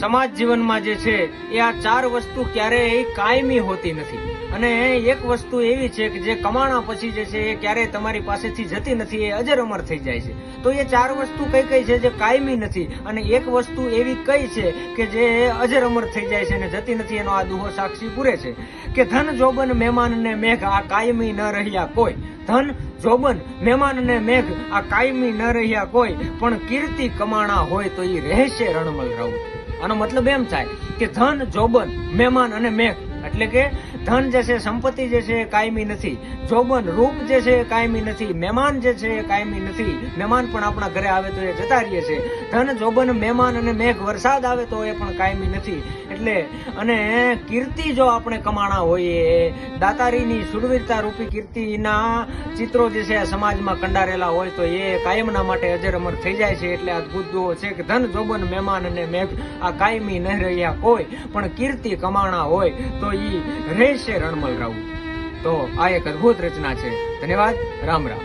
સમાજ જીવનમાં જે છે એ આ ચાર વસ્તુ ક્યારેય કાયમી હોતી નથી. અને એક વસ્તુ એવી છે કે જે કમાણા પછી જે છે એ ક્યારેય તમારી પાસેથી જતી નથી, એ અજર અમર થઈ જાય છે. તો એ ચાર વસ્તુ કઈ કઈ છે જે કાયમી નથી, અને એક વસ્તુ એવી કઈ છે કે જે અજર અમર થઈ જાય છે અને જતી નથી? એનો આ દુહો સાક્ષી પૂરે છે કે ધન જોબન મહેમાન ને મેઘ આ કાયમી ન રહ્યા કોઈ. ધન જોબન મહેમાન ને મેઘ આ કાયમી ન રહ્યા કોઈ, પણ કીર્તિ કમાણા હોય તો એ રહેશે રણમલ રાઉત. આનો મતલબ એમ થાય કે ધન જોબન મહેમાન અને મેઘ એટલે કે ધન જે છે, સંપત્તિ જે છે એ કાયમી નથી, જોબન રૂપ જે છે એ કાયમી નથી, મહેમાન જે છે એ કાયમી નથી. મહેમાન પણ આપણા ઘરે આવે તો એ જતા રહીએ છે. ધન જોબન મહેમાન અને મેઘ વરસાદ આવે તો એ પણ કાયમી નથી. એટલે અને કીર્તિ જો આપણે કમાણા હોઈએ, દાતારીની સુરવીરતા રૂપી કીર્તિના ચિત્રો જે છે સમાજમાં કંડારેલા હોય તો એ કાયમના માટે અજર અમર થઈ જાય છે. એટલે અદભુત દુહો છે કે ધન જોબન મહેમાન અને મેઘ આ કાયમી ન રહ્યા કોઈ, પણ કીર્તિ કમાણા હોય તો ઈ રહેશે રણમલ રાઉત. તો આ એક અદભુત રચના છે. ધન્યવાદ. રામ રામ.